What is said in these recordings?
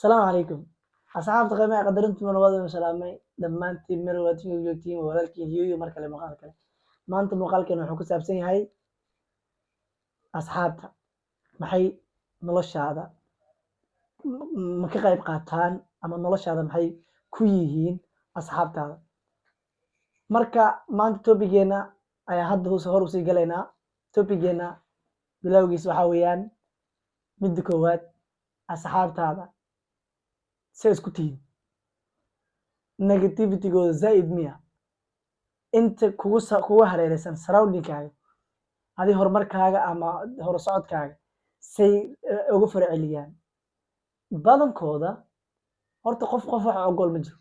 السلام عليكم أصحاب قيمة قدرنت من وضع سلامي دمانتي مروتي وجوتي ولكن يو مركل مقالك ما أنت مقالك إنه حكوا سابسين هاي أصحابها maxay noloshaada ma ka qayb qaataan ama noloshaada maxay ku yihiin asxaabtaada marka maanta topigeena ayaa hadda hor usii galaynaa topigeena bilowgiis waxaa weeyaan midda koowaad asxaabtaada say isku tihiin negativitygooda zaa'id miya inta kugu hareeraysan surroundingkaaga adi horumarkaaga ama horusocodkaaga say uga farceliyaan badankooda horta qof wax ogol ma jiro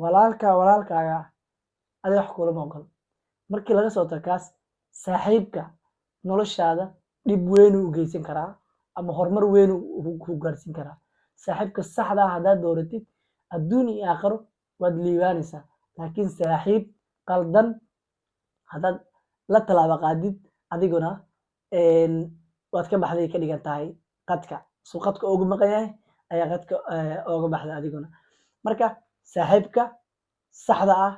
walaalkaaga adiga wax kulama ogol markii laga soo tago kaas saaxiibka noloshaada dhib weyn u geysan karaa ama horumar weyn ku gaarsiin karaa saaxiibka saxda ah haddaad dooratid adduun iyo aakhiro waad liibaanaysaa laakiin saaxiib qaldan haddaad la talaaba qaadid adiguna waad ka baxday ka dhigan tahay qadka suu qadka ugu maqan yahay ayaa qadka ooga baxda adiguna marka saaxiibka saxda ah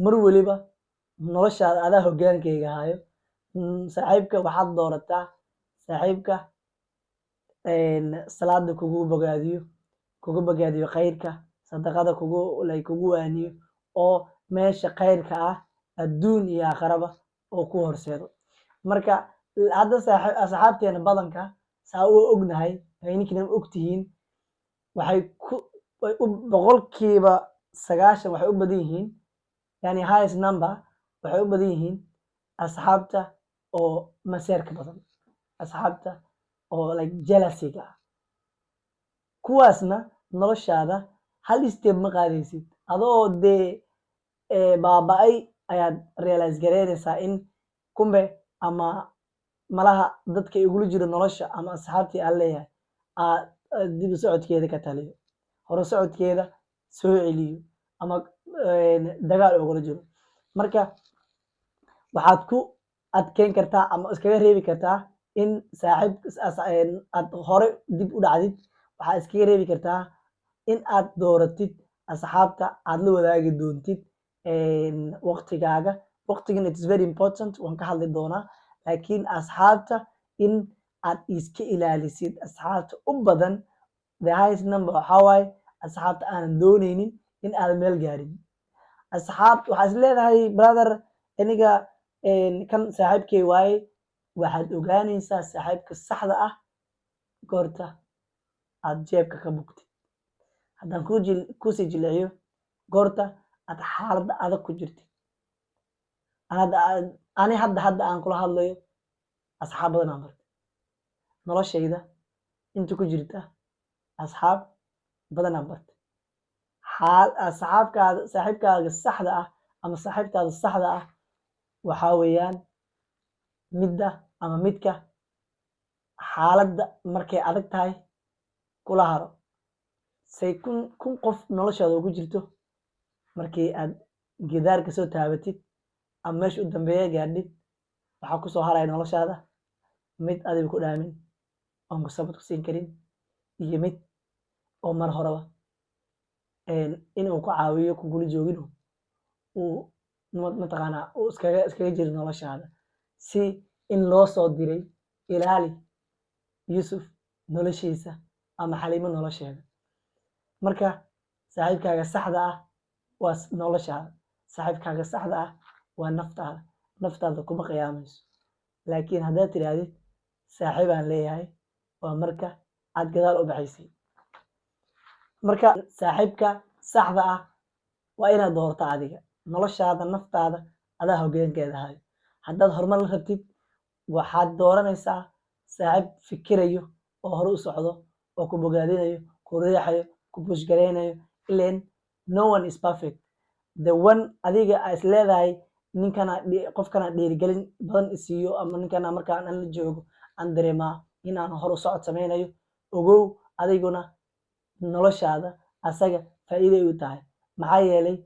mar weliba noloshaada adaa hogaankeyga hayo saaxiibka waxaad doorataa saaxiibka salaada kugu bogaadiyo khayrka sadaqada kugu waaniyo oo meesha khayrka ah adduun iyo aakhiraba oo ku horseedo marka hadda asxaabteena badanka saa u ognahay ninkina ogtihiin waxay boqolkiiba 90 waxay u badan yihiin yani highest number waxay u badan yihiin asxaabta oo maseerka badan asxaabta oo like jealousyga ah kuwaasna noloshaada hal step ma qaadaysid adoo dee baaba'ay ayaad realize gareynaysaa in kumbe ama malaha dadka igula jiro nolosha ama asxaabtii aan leeyahay dib u socodkeeda ka taliyo hore socodkeeda soo celiyo ama dagaal ogula jiro marka waxaad ku adkeyn kartaa ama iskaga reebi kartaa in aad hore dib u dhacdid waxaad iskaga reebi kartaa in aad dooratid asxaabta aad la wadaagi doontid waqtigana it is very important waan ka hadli doonaa laakiin asxaabta in aad iska ilaalisid asxaabta u badan the highest number waxaa waaye asxaabta aanan dooneynin in aadan meel gaarin asxaabta waxaa is leedahay brother aniga kan saaxiibkey waaye waxaad ogaanaysaa saaxiibka saxda ah goorta aad jeebka ka bugtid haddaan kusii jilciyo goorta aad xaaladda adag ku jirtid ani hadda aan kula hadlayo asxaab badan aan bartay noloshayda inta ku jirta asxaab badan aan bartay saaxiibkaaga saxda ah ama saaxiibtaada saxda ah waxaa weeyaan midka xaaladda markay adag tahay kula haro say kun qof noloshaada ugu jirto markii aad gidaarka soo taabatid ama meesha u dambeeya gaadhid waxaa kusoo haraya noloshaada mid adiga ku dhaamin oon ku sabad ku siin karin iyo mid oo mar horeba inuu ku caawiyo kugula joogin uu mataqaanaa uu iskaga jiro noloshaada si in loo soo diray ilaali yusuf noloshiisa ama xaliimo nolosheeda marka saaxiibkaaga saxda ah waa noloshaada saaxiibkaaga saxda ah waa naftaada kuma qiyaamayso laakiin haddaad tidhaahdid saaxiibaan leeyahay waa marka aad gadaal u baxaysay marka saaxiibka saxda ah waa inaad doorta adiga noloshaada naftaada adaa hoggaankeeda hayo haddaad horumar la rabtid waxaad dooranaysaa saaxiib fikirayo oo hore u socdo oo ku bogaadinayo ku riixayo ku bushgareynayo ileen no one is perfect the one adiga is leedahay qofkana dhiirigelin badan isiiyo ama ninkana markaan aan la joogo aan dareemaa in aan hor u socod sameynayo ogow adiguna noloshaada asaga faa'iiday u tahay maxaa yeelay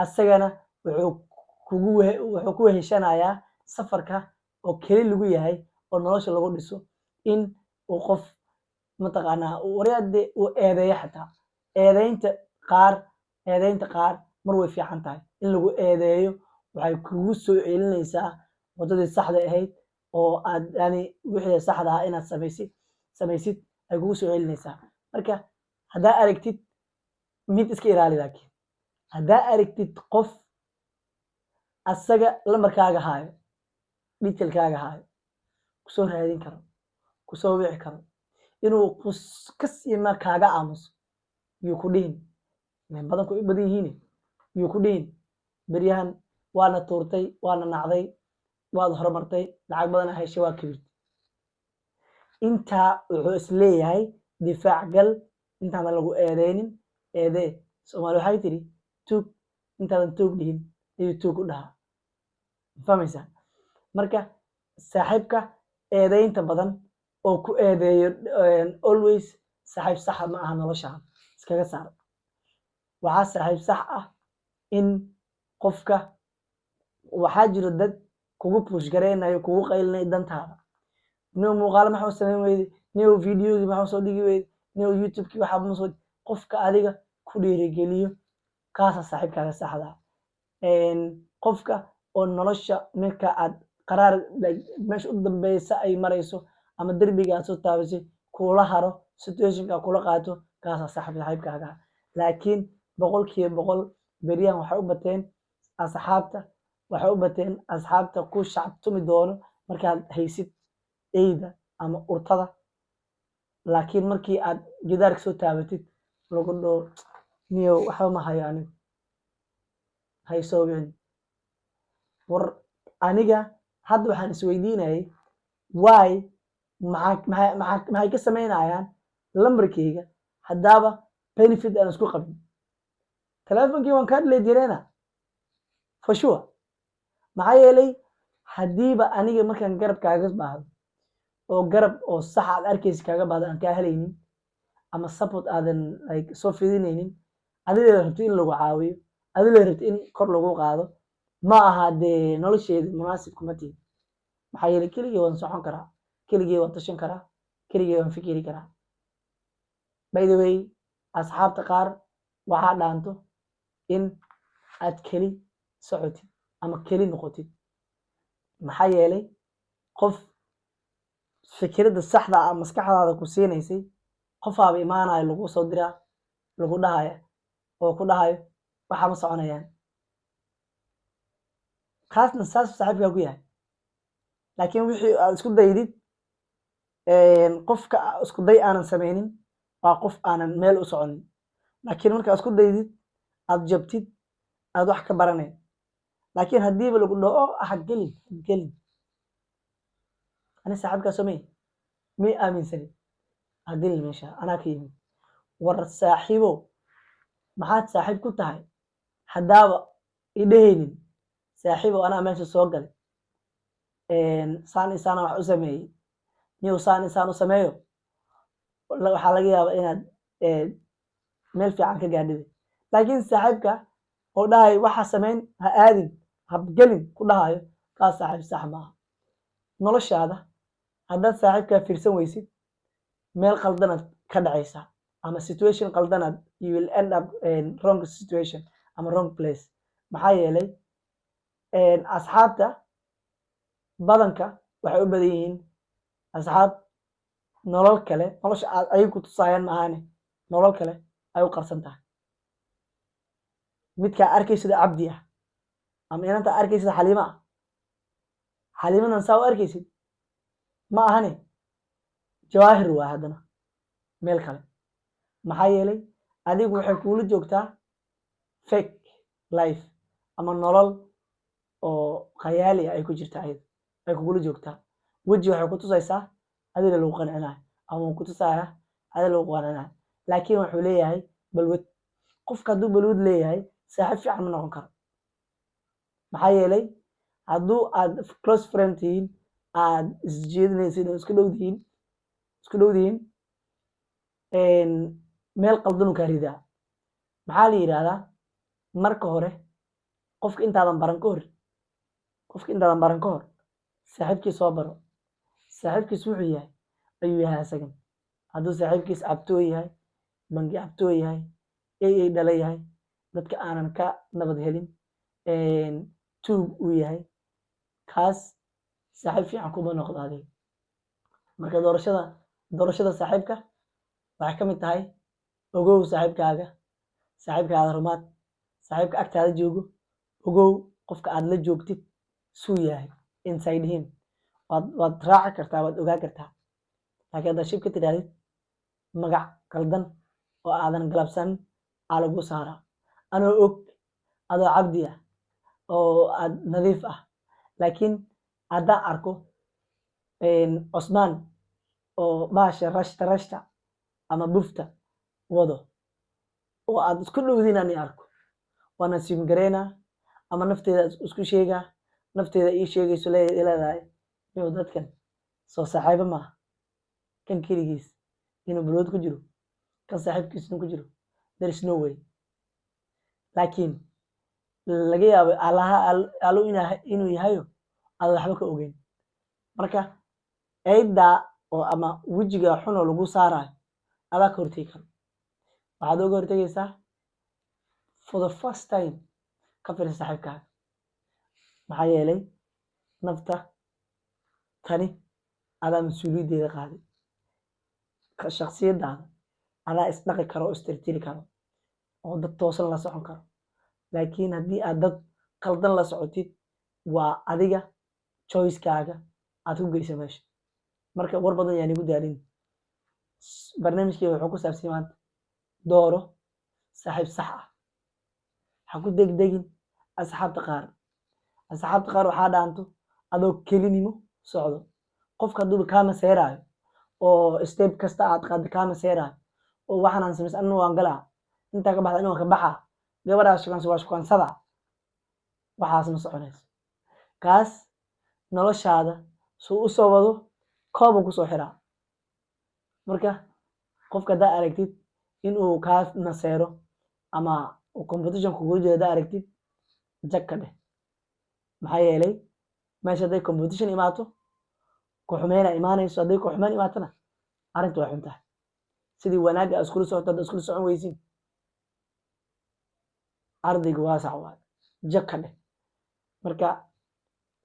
asagana wuxuu ku weheshanayaa safarka oo keli lagu yahay oo nolosha lagu dhiso in uu qof mataqaanaa wareede uu eedeeyo xataa eedeynta qaar mar way fiican tahay in lagu eedeeyo waxay kugu soo celinaysaa waddadii saxda ahayd oo aad yani wixii saxda ah inaad samaysid ay kugu soo celinaysaa marka haddaa aragtid mid iska ilaali laakiin haddaa aragtid qof asaga lambarkaaga haayo detailkaaga haayo kusoo raadin karo kusoo wici karo inuu kasima kaaga aamuso yuu ku dhihin badanku u badan yihiin yuu ku dhihin beryahan waana tuurtay waana nacday waad horumartay lacag badana heshay waa kibirtay intaa wuxuu isleeyahay difaac gal intaadan lagu eedeynin eedee soomaali waxay tiri tuug intaadan tuug dhihin ayuu tuug u dhahaa fahmaysaa marka saaxiibka eedeynta badan oo ku eedeeyo always saaxiib saxa ma aha noloshaan iskaga saar waxaa saaxiib sax ah in qofka waxaa jiro dad kugu push gareynayo kugu qaylinay dantaada niyow muuqaalo maxaa u samayn weyde niyow videogii maxaa soo dhigi weyde niyow youtubekii waxaa masoo qofka adiga ku dhiirigeliyo kaasa saaxiibkaaga saxda qofka oo nolosha marka aad qaraar meesha u dambeysa ay marayso ama derbiga aad soo taabisay kula haro situationka kula qaato kaasa saaxiibkaaga laakiin 100% beryahan waxay u bateen asxaabta ku shacabtumi doono markaad haysid eyda ama urtada laakiin markii aad gidaarka soo taabatid lagu dhoo niyow waxba ma hayo anigu haysoo wicin war aniga hadda waxaan isweydiinayay why maxay ka samaynayaan lambarkayga haddaaba benefit aan isku qabin telefonkii waan kaa dhilay direena for sure maxaa yeelay haddiiba aniga markaan garab kaaga baahdo oo garab oo sax aad arkaysa kaaga baahdo aan kaa helaynin ama support aadan like soo fidinaynin adiga rabti in lagu caawiyo adiga rabti in kor lagu qaado ma aha dee nolosheeda munaasib kuma tihin maxaa yeelay keligii waan socon karaa keligii waan tashan karaa keligii waan fikiri karaa by the way asxaabta qaar waxaa dhaanto in aad keli socotid ama keli noqotid maxaa yeelay qof fikirada saxda ah maskaxdaada ku siinaysay qofaaba imaanayo lagu soo diraa lagu dhahaya oo ku dhahayo waxa ma soconayaan kaasna saas saaxiibkaa ku yahay laakiin wixii aad isku daydid qofka isku day aanan samaynin waa qof aanan meel u soconin laakiin markaa isku daydid aad jabtid aad wax ka baranayn laakiin haddiiba lagu dhaho ha gelin ani saaxiibkaa somey may aaminsanin ha gelin meesha anaa ka yimid war saaxiibo maxaad saaxiib ku tahay haddaaba idhahaynin saaxiibo anaa meesha soo galay saan isaana wax u sameeyey niyow saan isaan u sameeyo waxaa laga yaabaa inaad meel fiican ka gaadhida laakiin saaxiibka oo dhahay waxa samayn ha aadin ha gelin ku dhahayo kaas saaxiib sax maaha noloshaada haddaad saaxiibkaa fiirsan weysid meel qaldanaad ka dhacaysaa ama situation qaldanaad you will end up wrong situation ama wrong place maxaa yeelay asxaabta badanka waxay u badan yihiin asxaab nolol kale nolosha aad ayagu tusaayaan maahaane nolol kale ay u qarsan tahay midkaa arkaysida cabdi ah ama inantaa arkaysida xaliima ah xaliimadan saa u arkaysid ma ahane jawaahir waa haddana meel kale maxaa yeelay adigu waxay kuula joogtaa fake life ama nolol oo khayaali ah ay ku jirta ayada ay kugula joogtaa weji waxay ku tusaysaa adiga lagu qancinayo ama ku tusaya adiga lagu qancinayo laakiin wuxuu leeyahay balwad qofka hadduu balwad leeyahay saaxiib fiican ma noqon karo maxaa yeelay hadduu aad close friend tihiin aad isjeedinaysid oo isku dhowdihiin meel qaldanu kaa ridaa maxaa la yidhaahdaa marka hore qofka intaadan baran ka hor saaxiibkii soo baro saaxiibkiis wuxuu yahay ayuu yahay asagan hadduu saaxiibkiis cabtooy yahay, bangi cabtooy yahay, ay dhala yahay, dadka aanan ka nabad helin, tuug uu yahay, kaas saaxiib fiican kuma noqdo adiga. marka doorashada saaxiibka waxay ka mid tahay ogow saaxiibkaada rumaad, saaxiibka agtaada joogo ogow qofka aad la joogtid suu yahay inside him, waad raaci kartaa, waad ogaa kartaa. laakiin haddaad shib ka tidhaahdid magac qaldan oo aadan galabsanin aa lagu saaraa, anoo og adoo cabdi ah oo aad nadiif ah, laakiin haddaan arko cosmaan oo bahasha rashta ama bufta wado oo aad isku dhowdiin ani arko, waana simgareynaa ama nafteeda isku sheegaa, nafteeda ii sheegayso leedahay yow dadkan soo saaxiibo maaha, kan keligiis inuu balwad ku jiro, kan saaxiibkiisna ku jiro, there is no way. laakiin laga yaabo allo inuu yahayo aad waxba ka ogeyn. marka eyddaa oo ama wejiga xun oo lagu saarayo adaa ka hortegi karo. waxaad oga hortegaysaa for the first time ka fiirsa saaxiibkaaga, maxaa yeelay nafta tani adaa mas-uuliyaddeeda qaaday, shaksiyadaada adaa isdhaqi karo oo istirtiri karo oo dad toosan la socon karo. laakiin haddii aad dad qaldan la socotid waa adiga choicekaaga aad ku geysa meesha. marka war badan yaan igu daalin, barnaamijkeeda wuxuu ku saabsan maanta dooro saaxiib sax ah, ha ku degdegin asxaabta qaar waxaa dhaanto adoo kelinimo socdo, qofka hadduuba kaa maseeraayo oo step kasta aad qaadda kaa maseeraayo oo waxaan samaysa anna waan galaa, intaa ka baxda anna waan ka baxaa, gabadhaas waa shukaansada, waxaas ma soconayso. kaas noloshaada suu u soo wado kooba kusoo xiraa. marka qofka haddaa aragtid inuu kaa maseero ama competition kugu jiro, haddaa aragtid jag ka dheh, maxaa yeelay meesha hadday competition imaato ku-xumeyna imaanayso, hadday ku-xumeyn imaatona arrinta way xun tahay. sidii wanaagga aad iskula socoto hadda iskula socon weysiin, ardayga waasac waay, jag ka dheh. marka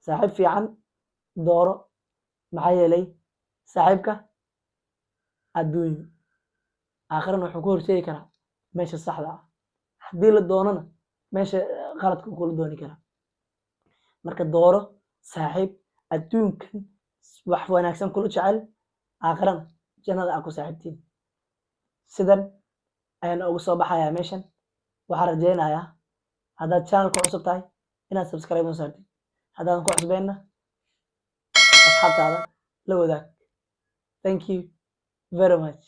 saaxiib fiican dooro, maxaa yeelay saaxiibka adduunyo aakhirana wuxuu ku horseedi karaa meesha saxda ah, haddii la doonana meesha qaladka kula dooni karaa. marka dooro saaxiib adduunkan wax wanaagsan kula jecel, aakhirana jannada aa ku saaxiibtiin. sidan ayaan uga soo baxayaa meeshan. waxaan rajeynayaa haddaad channelka cusub tahay inaad subscribe u saartid, haddaadan ku cusbeenna asxaabtaada la wadaag. thank you very much.